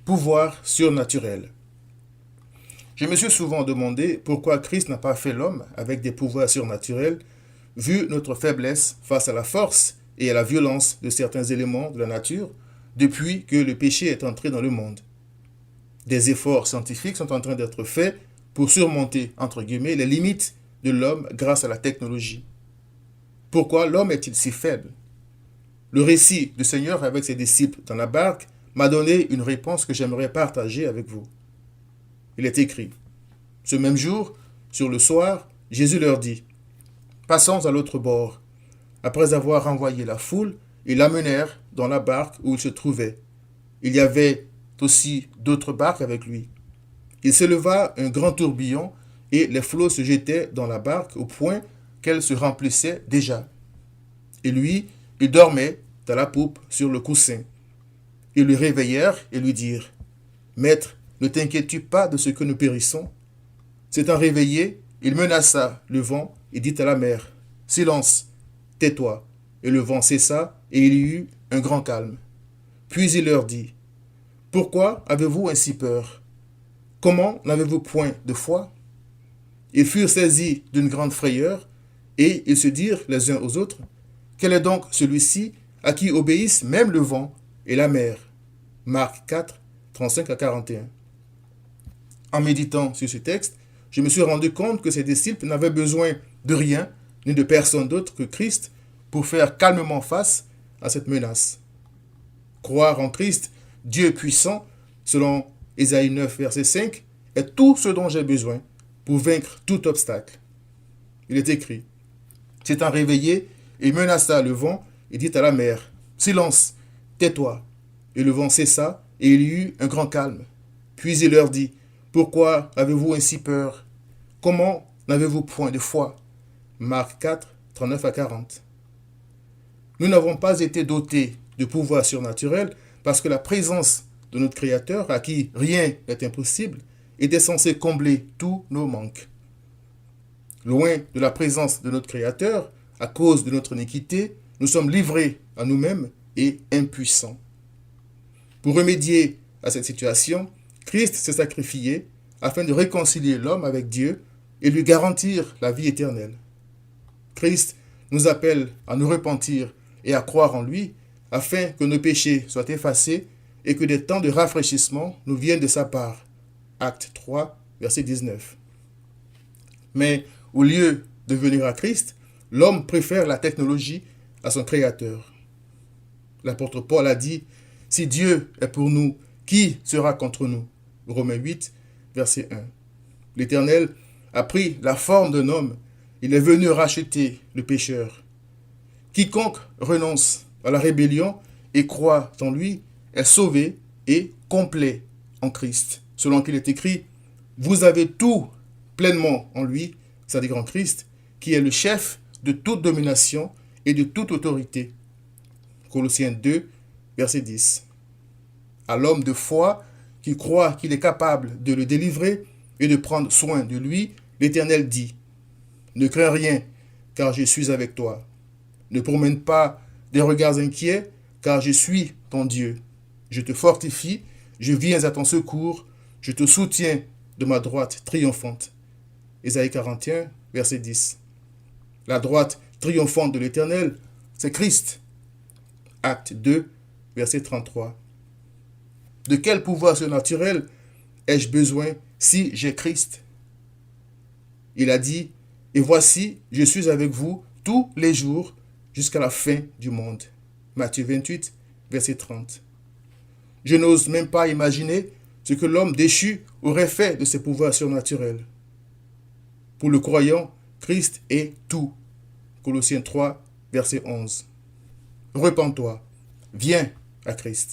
pouvoir surnaturel. Je me suis souvent demandé pourquoi Christ n'a pas fait l'homme avec des pouvoirs surnaturels, vu notre faiblesse face à la force et à la violence de certains éléments de la nature depuis que le péché est entré dans le monde. Des efforts scientifiques sont en train d'être faits pour surmonter, entre guillemets, les limites de l'homme grâce à la technologie. Pourquoi l'homme est-il si faible? Le récit du Seigneur avec ses disciples dans la barque m'a donné une réponse que j'aimerais partager avec vous. Il est écrit: ce même jour, sur le soir, Jésus leur dit: passons à l'autre bord. Après avoir renvoyé la foule, ils l'amenèrent dans la barque où il se trouvait. Il y avait aussi d'autres barques avec lui. Il s'éleva un grand tourbillon et les flots se jetaient dans la barque au point qu'elle se remplissait déjà. Et lui, il dormait dans la poupe sur le coussin. Ils le réveillèrent et lui dirent: maître, ne t'inquiètes-tu pas de ce que nous périssons? S'étant réveillé, il menaça le vent et dit à la mer: silence, tais-toi. Et le vent cessa et il y eut un grand calme. Puis il leur dit: pourquoi avez-vous ainsi peur? Comment n'avez-vous point de foi? Ils furent saisis d'une grande frayeur et ils se dirent les uns aux autres: quel est donc celui-ci à qui obéissent même le vent et la mer? Marc 4, 35 à 41. En méditant sur ce texte, je me suis rendu compte que ces disciples n'avaient besoin de rien ni de personne d'autre que Christ pour faire calmement face à cette menace. Croire en Christ, Dieu puissant, selon Ésaïe 9, verset 5, est tout ce dont j'ai besoin pour vaincre tout obstacle. Il est écrit: s'étant réveillé, il menaça le vent et dit à la mer: silence, tais-toi. Et le vent cessa et il y eut un grand calme. Puis il leur dit: pourquoi avez-vous ainsi peur? Comment n'avez-vous point de foi? Marc 4, 39 à 40. Nous n'avons pas été dotés de pouvoirs surnaturels parce que la présence de notre Créateur, à qui rien n'est impossible, était censée combler tous nos manques. Loin de la présence de notre Créateur, à cause de notre iniquité, nous sommes livrés à nous-mêmes et impuissants. Pour remédier à cette situation, Christ s'est sacrifié afin de réconcilier l'homme avec Dieu et lui garantir la vie éternelle. Christ nous appelle à nous repentir et à croire en lui afin que nos péchés soient effacés et que des temps de rafraîchissement nous viennent de sa part. Acte 3, verset 19. Mais au lieu de venir à Christ, l'homme préfère la technologie à son Créateur. L'apôtre Paul a dit: si Dieu est pour nous, qui sera contre nous? Romains 8, verset 1. L'Éternel a pris la forme d'un homme. Il est venu racheter le pécheur. Quiconque renonce à la rébellion et croit en lui est sauvé et complet en Christ. Selon qu'il est écrit: vous avez tout pleinement en lui, c'est-à-dire en Christ, qui est le chef de toute domination et de toute autorité. Colossiens 2, verset 10. À l'homme de foi qui croit qu'il est capable de le délivrer et de prendre soin de lui, l'Éternel dit: ne crains rien, car je suis avec toi. Ne promène pas des regards inquiets, car je suis ton Dieu. Je te fortifie, je viens à ton secours, je te soutiens de ma droite triomphante. Ésaïe 41, verset 10. La droite triomphante de l'Éternel, c'est Christ. Acte 2, verset 33. De quel pouvoir surnaturel ai-je besoin si j'ai Christ? Il a dit: et voici, je suis avec vous tous les jours jusqu'à la fin du monde. Matthieu 28, verset 30. Je n'ose même pas imaginer ce que l'homme déchu aurait fait de ses pouvoirs surnaturels. Pour le croyant, Christ est tout. Colossiens 3, verset 11. Repens-toi, viens à Christ.